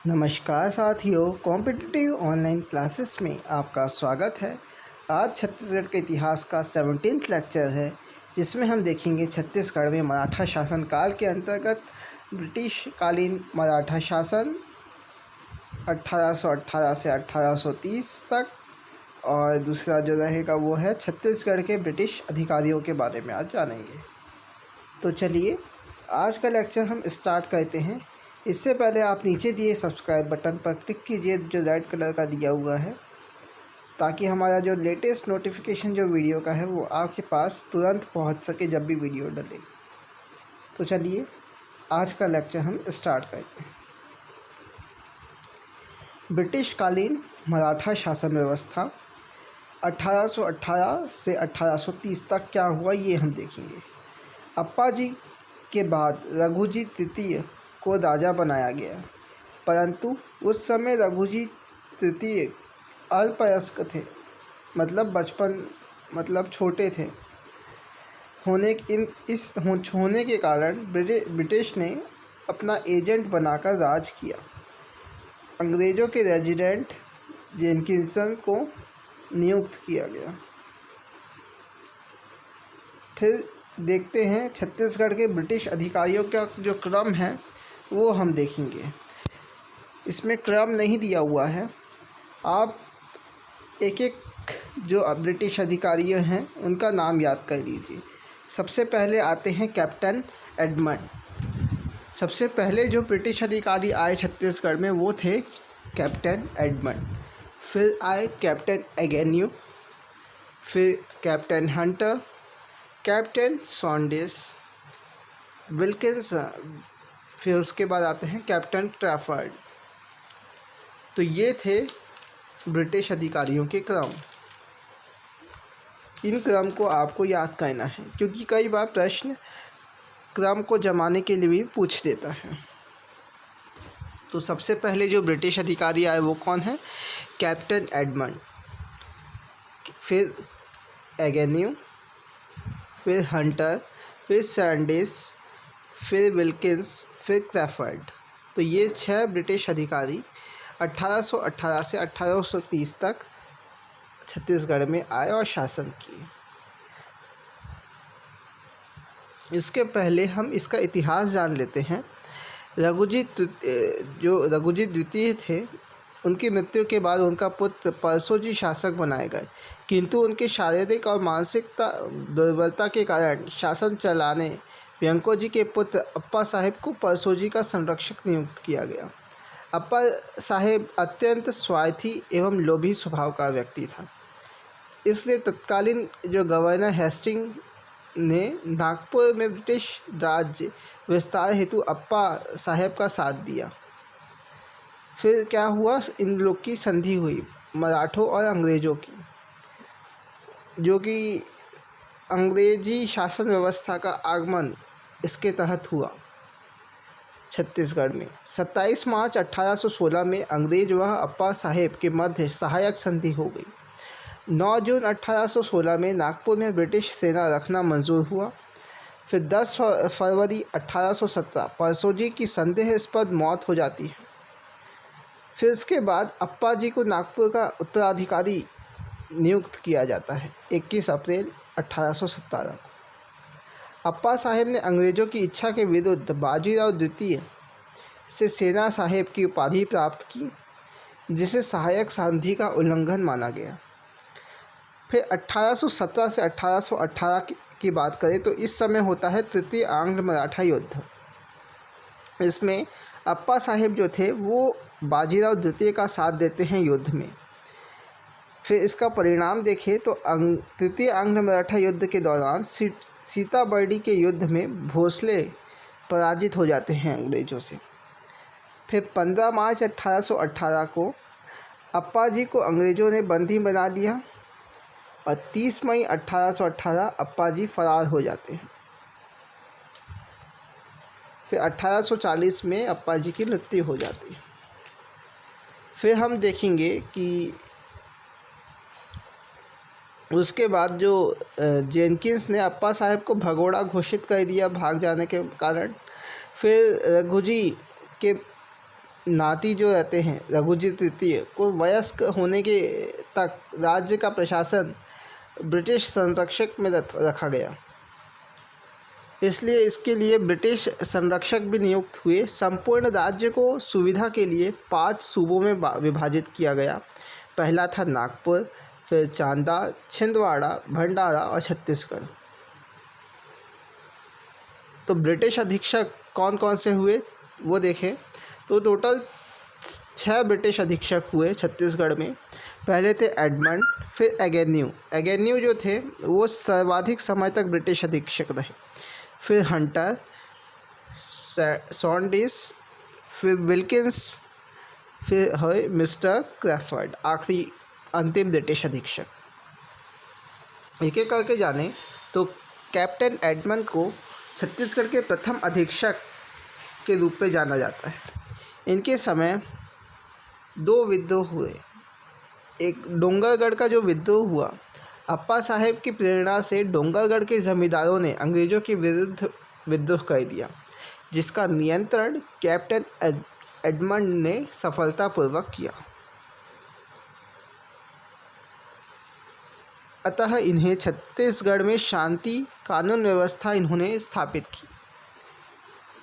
नमस्कार साथियों, competitive online classes में आपका स्वागत है। आज छत्तीसगढ़ के इतिहास का 17th लेक्चर है, जिसमें हम देखेंगे छत्तीसगढ़ में मराठा शासन काल के अंतर्गत ब्रिटिश कालीन मराठा शासन 1818 से 1830 तक, और दूसरा जो रहेगा वो है छत्तीसगढ़ के ब्रिटिश अधिकारियों के बारे में आज जानेंगे। तो चलिए आज का लेक्चर हम स्टार्ट करते हैं। इससे पहले आप नीचे दिए सब्सक्राइब बटन पर क्लिक कीजिए जो रेड कलर का दिया हुआ है, ताकि हमारा जो लेटेस्ट नोटिफिकेशन जो वीडियो का है वो आपके पास तुरंत पहुंच सके जब भी वीडियो डले। तो चलिए आज का लेक्चर हम स्टार्ट करते हैं। ब्रिटिश कालीन मराठा शासन व्यवस्था 1818 से 1830 तक क्या हुआ ये हम देखेंगे। अप्पा जी के बाद रघुजी तृतीय को राजा बनाया गया, परंतु उस समय रघुजी तृतीय अल्पवयस्क थे, मतलब छोटे थे। होने के कारण ब्रिटिश ने अपना एजेंट बनाकर राज किया। अंग्रेज़ों के रेजिडेंट जेनकिंसन को नियुक्त किया गया। फिर देखते हैं छत्तीसगढ़ के ब्रिटिश अधिकारियों का जो क्रम है वो हम देखेंगे। इसमें क्रम नहीं दिया हुआ है, आप एक एक जो ब्रिटिश अधिकारी हैं उनका नाम याद कर लीजिए। सबसे पहले आते हैं कैप्टन एडमंड। सबसे पहले जो ब्रिटिश अधिकारी आए छत्तीसगढ़ में वो थे कैप्टन एडमंड। फिर आए कैप्टन एगेन्यू, फिर कैप्टन हंटर, कैप्टन सॉन्डेस, विल्किंस, फिर उसके बाद आते हैं कैप्टन ट्रैफर्ड। तो ये थे ब्रिटिश अधिकारियों के क्रम। इन क्रम को आपको याद करना है, क्योंकि कई बार प्रश्न क्रम को जमाने के लिए भी पूछ देता है। तो सबसे पहले जो ब्रिटिश अधिकारी आए वो कौन है? कैप्टन एडमंड, फिर एगेन्यू, फिर हंटर, फिर सैंडेस, फिर विल्किंस, फिर क्रैफर्ड। तो ये 6 ब्रिटिश अधिकारी 1818 से 1830 तक छत्तीसगढ़ में आए और शासन किए। इसके पहले हम इसका इतिहास जान लेते हैं। रघुजी द्वितीय थे, उनकी मृत्यु के बाद उनका पुत्र परसोजी शासक बनाए गए, किंतु उनके शारीरिक और मानसिकता दुर्बलता के कारण शासन चलाने व्यंको जी के पुत्र अप्पा साहेब को परसोजी का संरक्षक नियुक्त किया गया। अप्पा साहेब अत्यंत स्वार्थी एवं लोभी स्वभाव का व्यक्ति था, इसलिए तत्कालीन जो गवर्नर हेस्टिंग ने नागपुर में ब्रिटिश राज्य विस्तार हेतु अप्पा साहेब का साथ दिया। फिर क्या हुआ, इन लोग की संधि हुई मराठों और अंग्रेज़ों की, जो कि अंग्रेजी शासन व्यवस्था का आगमन इसके तहत हुआ छत्तीसगढ़ में। 27 मार्च 1816 में अंग्रेज व अप्पा साहेब के मध्य सहायक संधि हो गई। 9 जून 1816 में नागपुर में ब्रिटिश सेना रखना मंजूर हुआ। फिर 10 फरवरी 1817 परसोजी की संदेहास्पद मौत हो जाती है। फिर इसके बाद अप्पा जी को नागपुर का उत्तराधिकारी नियुक्त किया जाता है 21 अप्रैल 1817 को। अप्पा साहेब ने अंग्रेज़ों की इच्छा के विरुद्ध बाजीराव द्वितीय से सेना साहेब की उपाधि प्राप्त की, जिसे सहायक संधि का उल्लंघन माना गया। फिर 1817 से 1818 की बात करें तो इस समय होता है तृतीय आंग्ल मराठा युद्ध। इसमें अप्पा साहेब जो थे वो बाजीराव द्वितीय का साथ देते हैं युद्ध में। फिर इसका परिणाम देखें तो तृतीय आंग्ल मराठा युद्ध के दौरान सीताबर्डी के युद्ध में भोसले पराजित हो जाते हैं अंग्रेज़ों से। फिर 15 मार्च 1818 को अप्पा जी को अंग्रेज़ों ने बंदी बना लिया और 30 मई 1818 अप्पा जी फरार हो जाते हैं। फिर 1840 में अप्पा जी की मृत्यु हो जाती है। फिर हम देखेंगे कि उसके बाद जो जेनकिंस ने अप्पा साहेब को भगोड़ा घोषित कर दिया भाग जाने के कारण। फिर रघुजी के नाती जो रहते हैं रघुजी तृतीय को वयस्क होने के तक राज्य का प्रशासन ब्रिटिश संरक्षक में रखा गया। इसलिए इसके लिए ब्रिटिश संरक्षक भी नियुक्त हुए। संपूर्ण राज्य को सुविधा के लिए 5 सूबों में विभाजित किया गया। पहला था नागपुर, फिर चांदा, छिंदवाड़ा, भंडारा और छत्तीसगढ़। तो ब्रिटिश अधीक्षक कौन कौन से हुए वो देखें तो टोटल 6 ब्रिटिश अधीक्षक हुए छत्तीसगढ़ में। पहले थे एडमंड, फिर एगेन्यू। एगेन्यू जो थे वो सर्वाधिक समय तक ब्रिटिश अधीक्षक रहे। फिर हंटर, सॉन्डिस, फिर विल्किंस, फिर है मिस्टर क्रैफर्ड, आखिरी अंतिम ब्रिटिश अधीक्षक। एक एक करके जाने तो कैप्टन एडमंड को छत्तीसगढ़ के प्रथम अधीक्षक के रूप में जाना जाता है। इनके समय 2 विद्रोह हुए। एक डोंगरगढ़ का जो विद्रोह हुआ, अप्पा साहेब की प्रेरणा से डोंगरगढ़ के जमींदारों ने अंग्रेज़ों के विरुद्ध विद्रोह कर दिया, जिसका नियंत्रण कैप्टन एडमंड ने सफलतापूर्वक किया। अतः इन्हें छत्तीसगढ़ में शांति कानून व्यवस्था इन्होंने स्थापित की।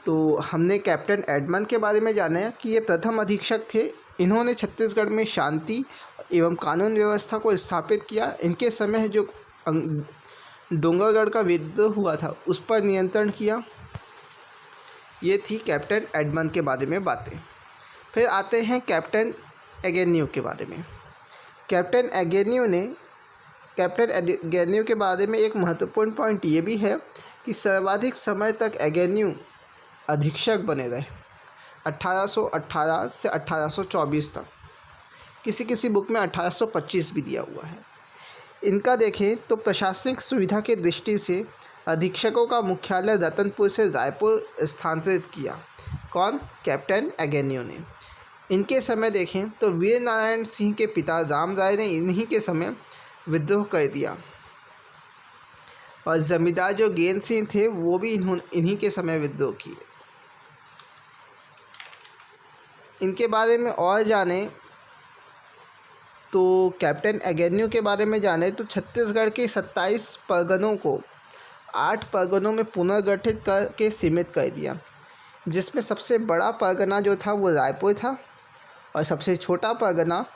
तो हमने कैप्टन एडमंड के बारे में जाना है कि ये प्रथम अधीक्षक थे। इन्होंने छत्तीसगढ़ में शांति एवं कानून व्यवस्था को स्थापित किया। इनके समय जो डोंगरगढ़ का विद्रोह हुआ था उस पर नियंत्रण किया। ये थी कैप्टन एडमंड के बारे में बातें। फिर आते हैं कैप्टन एगेन्यू के बारे में। कैप्टन एगेन्यू के बारे में एक महत्वपूर्ण पॉइंट ये भी है कि सर्वाधिक समय तक एगेन्यू अधीक्षक बने रहे, 1818 से 1824 तक। किसी किसी बुक में 1825 भी दिया हुआ है। इनका देखें तो प्रशासनिक सुविधा के दृष्टि से अधीक्षकों का मुख्यालय रतनपुर से रायपुर स्थानांतरित किया। कौन? कैप्टन एगेन्यू ने। इनके समय देखें तो वीर नारायण सिंह के पिता राम राय ने इन्हीं के समय विद्रोह कर दिया, और जमींदार जो गेन सिंह थे वो भी इन्हीं के समय विद्रोह किए। इनके बारे में और जाने तो कैप्टन एगेन्यू के बारे में जाने तो छत्तीसगढ़ के 27 परगनों को 8 परगनों में पुनर्गठित करके सीमित कर दिया, जिसमें सबसे बड़ा परगना जो था वो रायपुर था और सबसे छोटा परगना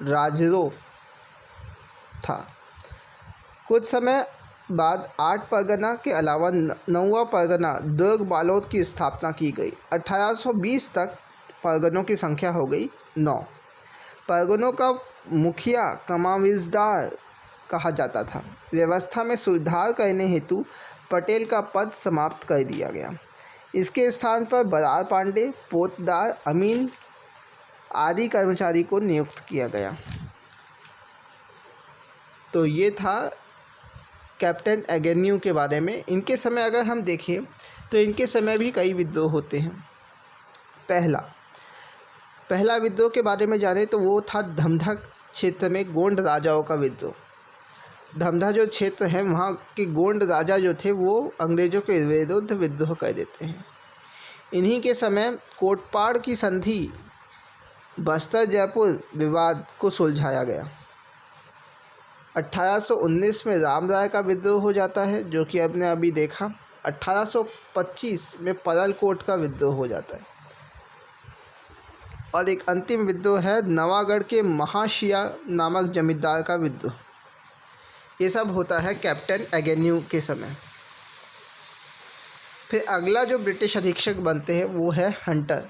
राजरो था। कुछ समय बाद 8 परगना के अलावा 9वां परगना दुर्ग बालोद की स्थापना की गई। 1820 तक परगनों की संख्या हो गई 9। परगनों का मुखिया कमाविजदार कहा जाता था। व्यवस्था में सुधार करने हेतु पटेल का पद समाप्त कर दिया गया। इसके स्थान पर बरार पांडे, पोतदार, अमीन आदि कर्मचारी को नियुक्त किया गया। तो ये था कैप्टन एगेन्यू के बारे में। इनके समय अगर हम देखें तो इनके समय भी कई विद्रोह होते हैं। पहला विद्रोह के बारे में जाने तो वो था धमधा क्षेत्र में गोंड राजाओं का विद्रोह। धमधा जो क्षेत्र है वहाँ के गोंड राजा जो थे वो अंग्रेज़ों के विरुद्ध विद्रोह कर देते हैं। इन्हीं के समय कोटपाड़ की संधि बस्तर जयपुर विवाद को सुलझाया गया। 1819 में राम राय का विद्रोह हो जाता है, जो कि आपने अभी देखा। 1825 में परलकोट का विद्रोह हो जाता है, और एक अंतिम विद्रोह है नवागढ़ के महाशिया नामक जमींदार का विद्रोह। ये सब होता है कैप्टन एगेन्यू के समय। फिर अगला जो ब्रिटिश अधीक्षक बनते हैं वो है हंटर।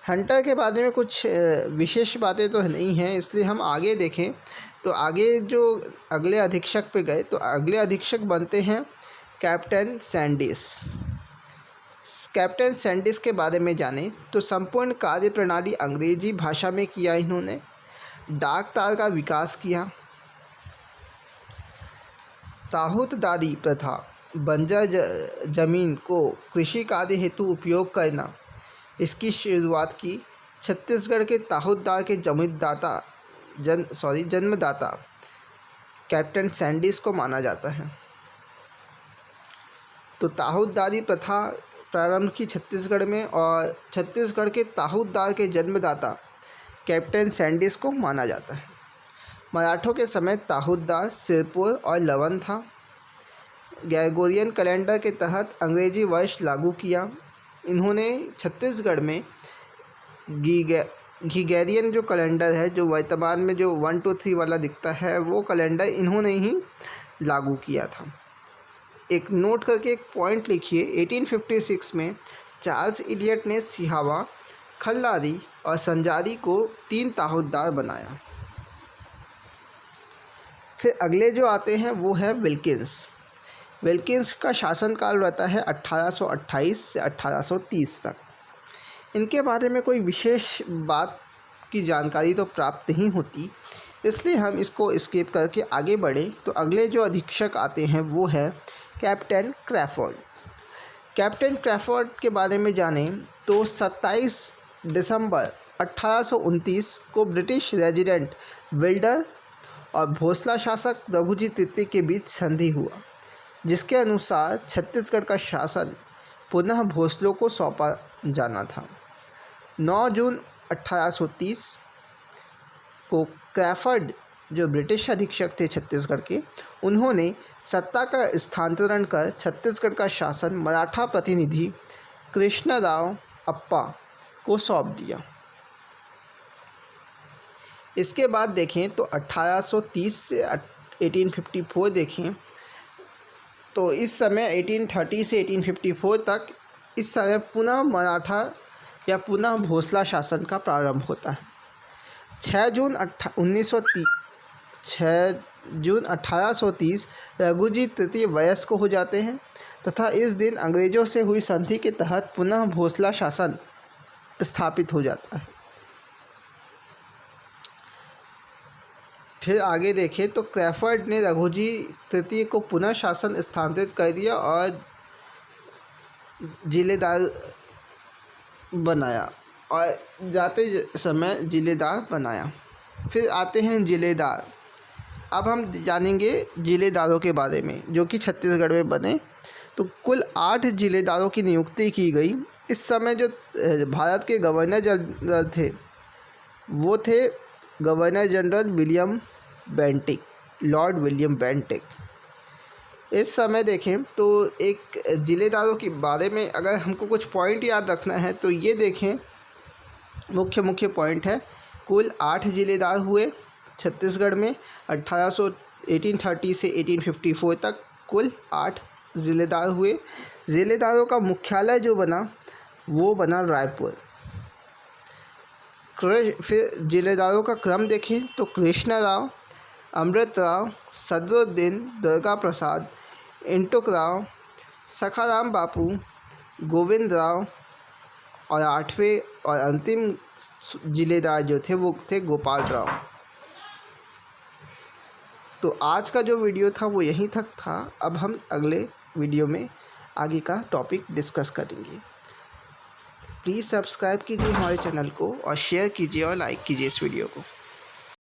हंटर के बारे में कुछ विशेष बातें तो नहीं हैं, इसलिए हम आगे देखें तो आगे जो अगले अधीक्षक पे गए तो अगले अधीक्षक बनते हैं कैप्टन सैंडिस। कैप्टन सैंडिस के बारे में जानें तो संपूर्ण कार्य प्रणाली अंग्रेजी भाषा में किया इन्होंने। डाक तार का विकास किया। ताहूतदारी प्रथा, बंजर जमीन को कृषि कार्य हेतु उपयोग करना, इसकी शुरुआत की। छत्तीसगढ़ के ताहूतदार के जन्मदाता कैप्टन सैंडिस को माना जाता है। तो ताहूतदारी प्रथा प्रारंभ की छत्तीसगढ़ में और छत्तीसगढ़ के ताहूदार के जन्मदाता कैप्टन सैंडिस को माना जाता है। मराठों के समय ताहूदार सिरपुर और लवन था। ग्रेगोरियन कैलेंडर के तहत अंग्रेजी वर्ष लागू किया। इन्होंने छत्तीसगढ़ में ग्रीगोरियन जो कैलेंडर है, जो वर्तमान में जो 1 2 3 वाला दिखता है, वो कैलेंडर इन्होंने ही लागू किया था। एक नोट करके एक पॉइंट लिखिए, 1856 में चार्ल्स इलियट ने सिहावा, खल्लारी और संजारी को 3 ताहूदार बनाया। फिर अगले जो आते हैं वो है विल्किंस। विल्किंस का शासनकाल रहता है 1828 से 1830 तक। इनके बारे में कोई विशेष बात की जानकारी तो प्राप्त नहीं होती, इसलिए हम इसको स्किप करके आगे बढ़े। तो अगले जो अधीक्षक आते हैं वो है कैप्टन क्रैफोर्ड। कैप्टन क्रैफोर्ड के बारे में जानें तो 27 दिसंबर 1829 को ब्रिटिश रेजिडेंट विल्डर और भोसला शासक रघुजी तृतीय के बीच संधि हुआ, जिसके अनुसार छत्तीसगढ़ का शासन पुनः भोसलों को सौंपा जाना था। 9 जून 1830 को क्रैफर्ड जो ब्रिटिश अधीक्षक थे छत्तीसगढ़ के, उन्होंने सत्ता का स्थानांतरण कर छत्तीसगढ़ का शासन मराठा प्रतिनिधि कृष्णराव अप्पा को सौंप दिया। इसके बाद देखें तो 1830 से 1854 देखें तो इस समय 1830 से 1854 तक इस समय पुनः मराठा या पुनः भोसला शासन का प्रारंभ होता है। 6 जून 1830 रघुजी तृतीय वयस्क हो जाते हैं तथा इस दिन अंग्रेज़ों से हुई संधि के तहत पुनः भोसला शासन स्थापित हो जाता है। फिर आगे देखें तो क्रैफर्ड ने रघुजी तृतीय को पुनः शासन स्थानांतरित कर दिया और जिलेदार बनाया और जाते समय जिलेदार बनाया। फिर आते हैं जिलेदार। अब हम जानेंगे जिलेदारों के बारे में जो कि छत्तीसगढ़ में बने। तो कुल 8 जिलेदारों की नियुक्ति की गई। इस समय जो भारत के गवर्नर जनरल थे वो थे governor general William Bentinck, Lord William Bentinck. इस समय देखें तो एक जिलेदारों के बारे में अगर हमको कुछ पॉइंट याद रखना है तो ये देखें, मुख्य पॉइंट है। कुल 8 जिलेदार हुए छत्तीसगढ़ में। 1830 से 1854 तक कुल 8 ज़िलेदार हुए। ज़िलेदारों का मुख्यालय जो बना वो बना रायपुर। फिर ज़िलेदारों का क्रम देखें तो कृष्णराव, अमृतराव, सदरुद्दीन, दुर्गा प्रसाद, इंटुकराव, सखाराम बापू, गोविंद राव और 8वें और अंतिम जिलेदार जो थे वो थे गोपाल राव। तो आज का जो वीडियो था वो यहीं तक था। अब हम अगले वीडियो में आगे का टॉपिक डिस्कस करेंगे। प्लीज़ सब्सक्राइब कीजिए हमारे चैनल को और शेयर कीजिए और लाइक कीजिए इस वीडियो को।